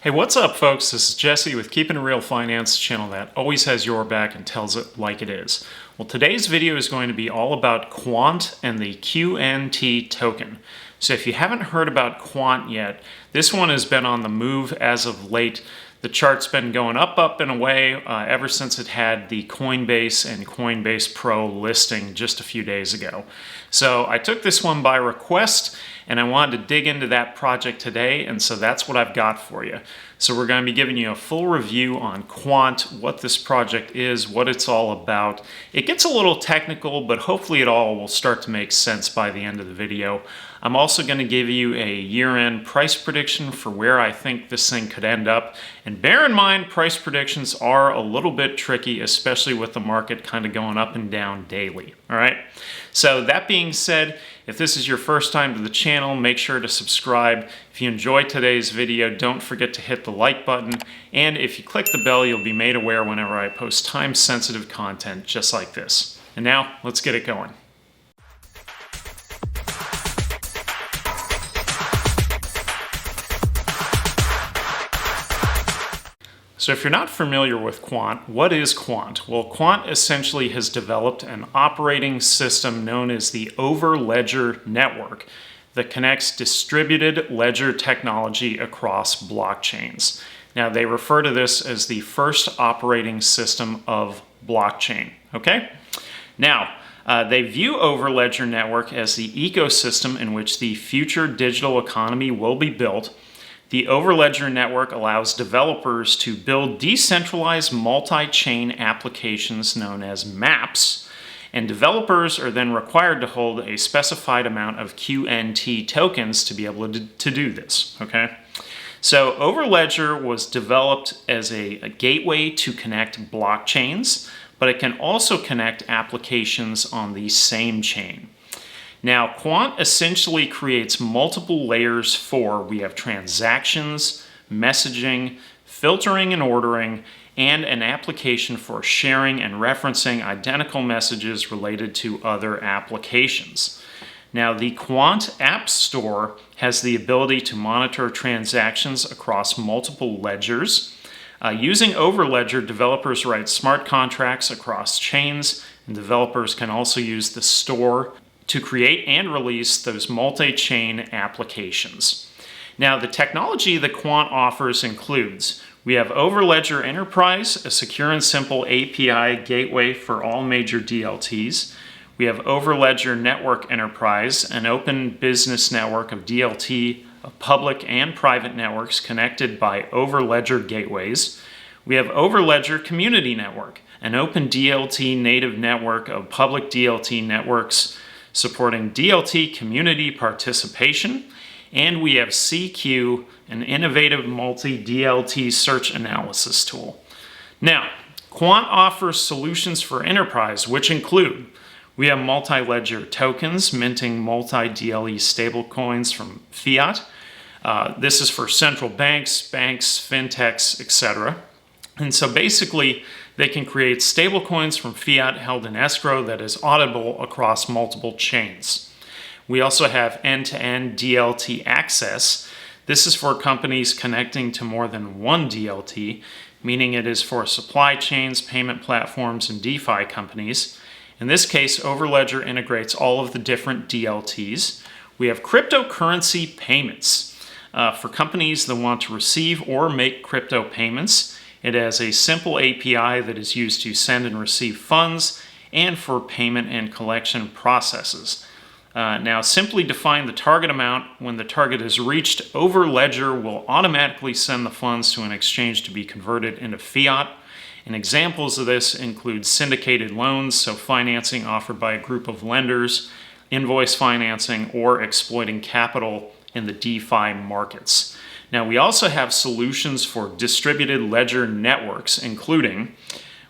Hey, what's up, folks? This is Jesse with Keeping It Real Finance, channel that always has your back and tells it like it is. Well, today's video is going to be all about Quant and the QNT token. So if you haven't heard about Quant yet, this one has been on the move as of late. The chart's been going up and away ever since it had the Coinbase and Coinbase Pro listing just a few days ago. So I took this one by request and I wanted to dig into that project today, and so that's what I've got for you. So we're going to be giving you a full review on Quant, what this project is, what it's all about. It gets a little technical, but hopefully it all will start to make sense by the end of the video. I'm also going to give you a year-end price prediction for where I think this thing could end up. And bear in mind, price predictions are a little bit tricky, especially with the market kind of going up and down daily. All right. So that being said, if this is your first time to the channel, make sure to subscribe. If you enjoyed today's video, don't forget to hit the like button. And if you click the bell, you'll be made aware whenever I post time-sensitive content just like this. And now, let's get it going. So if you're not familiar with Quant, what is Quant? Well, Quant essentially has developed an operating system known as the Overledger Network that connects distributed ledger technology across blockchains. Now, they refer to this as the first operating system of blockchain, okay? Now, they view Overledger Network as the ecosystem in which the future digital economy will be built. The Overledger Network allows developers to build decentralized multi-chain applications known as maps, and developers are then required to hold a specified amount of QNT tokens to be able to do this, okay? So Overledger was developed as a gateway to connect blockchains, but it can also connect applications on the same chain. Now, Quant essentially creates multiple layers for, we have transactions, messaging, filtering and ordering, and an application for sharing and referencing identical messages related to other applications. Now, the Quant App Store has the ability to monitor transactions across multiple ledgers. Using Overledger, developers write smart contracts across chains, and developers can also use the store to create and release those multi-chain applications. Now, the technology that Quant offers includes, we have Overledger Enterprise, a secure and simple API gateway for all major DLTs. We have Overledger Network Enterprise, an open business network of DLT of public and private networks connected by Overledger gateways. We have Overledger Community Network, an open DLT native network of public DLT networks supporting DLT community participation, and we have CQ, an innovative multi-DLT search analysis tool. Now, Quant offers solutions for enterprise, which include, we have multi-ledger tokens, minting multi-DLE stablecoins from fiat. This is for central banks, fintechs, etc. And so basically, they can create stablecoins from fiat held in escrow that is auditable across multiple chains. We also have end-to-end DLT access. This is for companies connecting to more than one DLT, meaning it is for supply chains, payment platforms, and DeFi companies. In this case, Overledger integrates all of the different DLTs. We have cryptocurrency payments. For companies that want to receive or make crypto payments, it has a simple API that is used to send and receive funds and for payment and collection processes. Now, simply define the target amount. When the target is reached, Overledger will automatically send the funds to an exchange to be converted into fiat. And examples of this include syndicated loans, so financing offered by a group of lenders, invoice financing, or exploiting capital in the DeFi markets. Now, we also have solutions for distributed ledger networks, including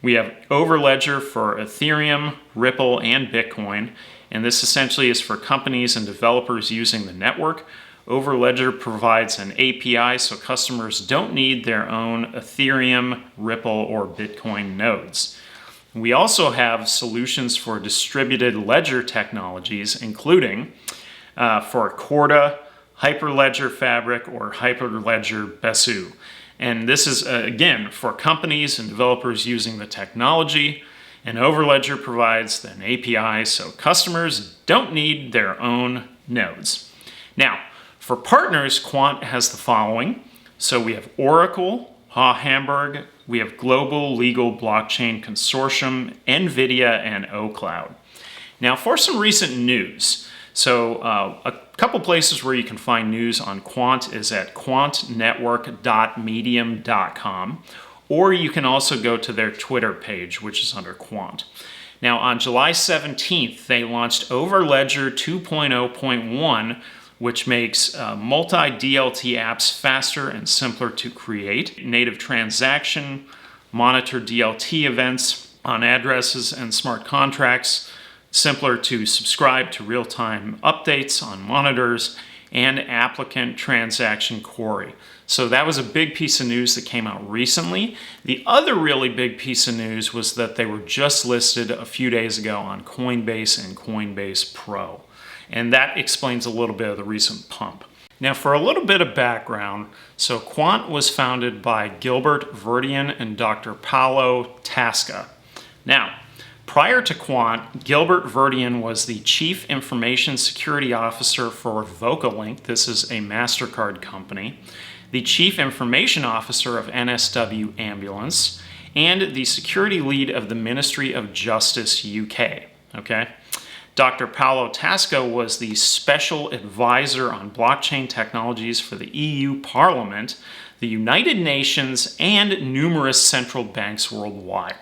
we have Overledger for Ethereum, Ripple, and Bitcoin, and this essentially is for companies and developers using the network. Overledger provides an API so customers don't need their own Ethereum, Ripple, or Bitcoin nodes. We also have solutions for distributed ledger technologies, including for Corda, Hyperledger Fabric or Hyperledger Besu. And this is, again, for companies and developers using the technology. And Overledger provides an API so customers don't need their own nodes. Now, for partners, Quant has the following. So we have Oracle, Hamburg, we have Global Legal Blockchain Consortium, NVIDIA, and OCloud. Now, for some recent news. So a couple places where you can find news on Quant is at quantnetwork.medium.com, or you can also go to their Twitter page, which is under Quant. Now, on July 17th, they launched Overledger 2.0.1, which makes multi-DLT apps faster and simpler to create. Native transaction, monitor DLT events on addresses and smart contracts, simpler to subscribe to real-time updates on monitors, and applicant transaction query. So that was a big piece of news that came out recently. The other really big piece of news was that they were just listed a few days ago on Coinbase and Coinbase Pro. And that explains a little bit of the recent pump. Now, for a little bit of background, so Quant was founded by Gilbert Verdian and Dr. Paolo Tasca. Now, prior to Quant, Gilbert Verdian was the Chief Information Security Officer for Vocalink. This is a MasterCard company. The Chief Information Officer of NSW Ambulance, and the Security Lead of the Ministry of Justice UK. Okay? Dr. Paolo Tasca was the Special Advisor on Blockchain Technologies for the EU Parliament, the United Nations, and numerous central banks worldwide.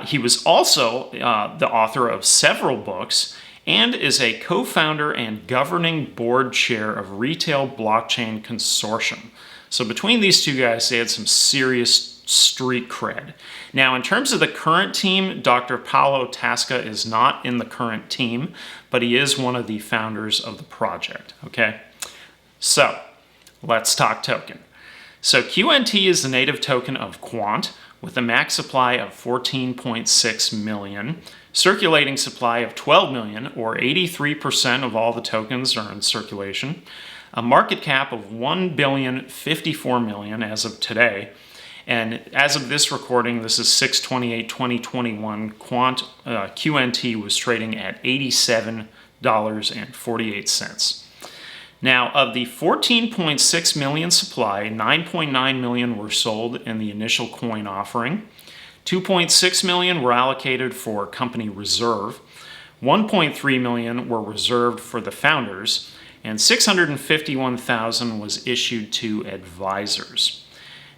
He was also the author of several books and is a co-founder and governing board chair of Retail Blockchain Consortium. So between these two guys, they had some serious street cred. Now, in terms of the current team, Dr. Paolo Tasca is not in the current team, but he is one of the founders of the project, okay? So, let's talk token. So QNT is the native token of Quant, with a max supply of 14.6 million, circulating supply of 12 million, or 83% of all the tokens are in circulation, a market cap of 1,054 million as of today, and as of this recording, this is 6/28/2021, QNT was trading at $87.48. Now, of the 14.6 million supply, 9.9 million were sold in the initial coin offering, 2.6 million were allocated for company reserve, 1.3 million were reserved for the founders, and 651,000 was issued to advisors.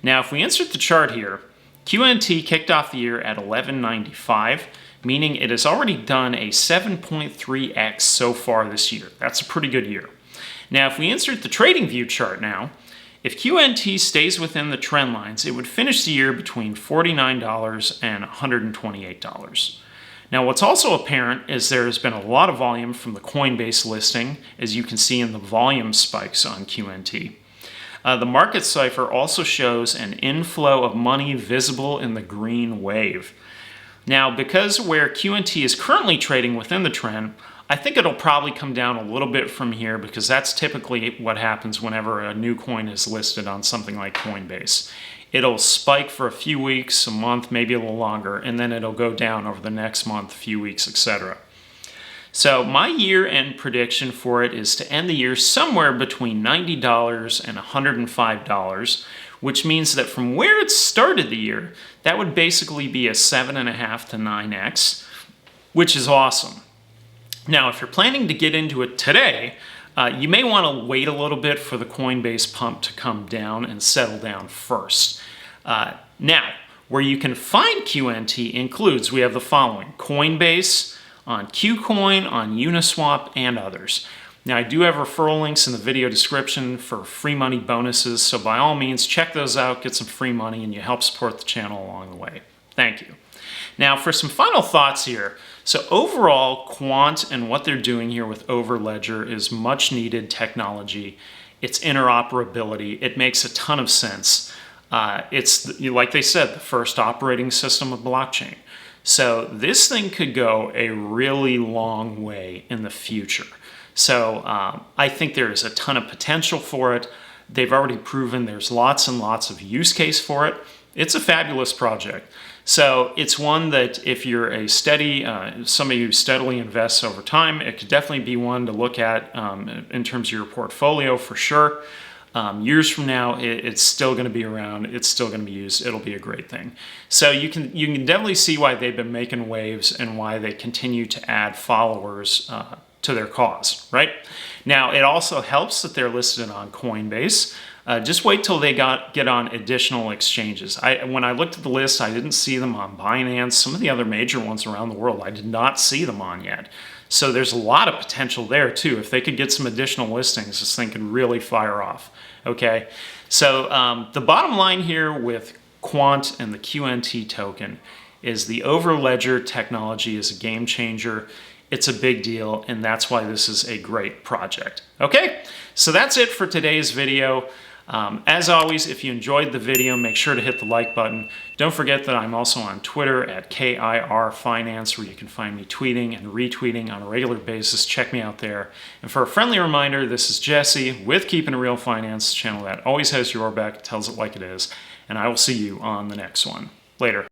Now, if we insert the chart here, QNT kicked off the year at 11.95, meaning it has already done a 7.3x so far this year. That's a pretty good year. Now, if we insert the TradingView chart now, if QNT stays within the trend lines, it would finish the year between $49 and $128. Now, what's also apparent is there has been a lot of volume from the Coinbase listing, as you can see in the volume spikes on QNT. The market cipher also shows an inflow of money visible in the green wave. Now, because where QNT is currently trading within the trend, I think it'll probably come down a little bit from here because that's typically what happens whenever a new coin is listed on something like Coinbase. It'll spike for a few weeks, a month, maybe a little longer, and then it'll go down over the next month, few weeks, etc. So my year-end prediction for it is to end the year somewhere between $90 and $105, which means that from where it started the year, that would basically be a 7.5 to 9x, which is awesome. Now, if you're planning to get into it today, you may want to wait a little bit for the Coinbase pump to come down and settle down first. Now, where you can find QNT includes, we have the following: Coinbase, on KuCoin, on Uniswap, and others. Now, I do have referral links in the video description for free money bonuses, so by all means, check those out, get some free money, and you help support the channel along the way. Thank you. Now, for some final thoughts here. So overall, Quant and what they're doing here with Overledger is much needed technology. It's interoperability. It makes a ton of sense. It's, like they said, the first operating system of blockchain. So this thing could go a really long way in the future. So I think there is a ton of potential for it. They've already proven there's lots and lots of use case for it. It's a fabulous project. So it's one that if you're a somebody who steadily invests over time, it could definitely be one to look at in terms of your portfolio for sure. Years from now, it's still going to be around. It's still going to be used. It'll be a great thing. So you can definitely see why they've been making waves and why they continue to add followers to their cause, right? Now, it also helps that they're listed on Coinbase. Just wait till they get on additional exchanges. When I looked at the list, I didn't see them on Binance. Some of the other major ones around the world, I did not see them on yet. So there's a lot of potential there too. If they could get some additional listings, this thing could really fire off. Okay, so the bottom line here with Quant and the QNT token is the overledger technology is a game changer. It's a big deal, and that's why this is a great project. Okay, so that's it for today's video. As always, if you enjoyed the video, make sure to hit the like button. Don't forget that I'm also on Twitter at KIR Finance, where you can find me tweeting and retweeting on a regular basis. Check me out there. And for a friendly reminder, this is Jesse with Keeping It Real Finance, the channel that always has your back, tells it like it is. And I will see you on the next one. Later.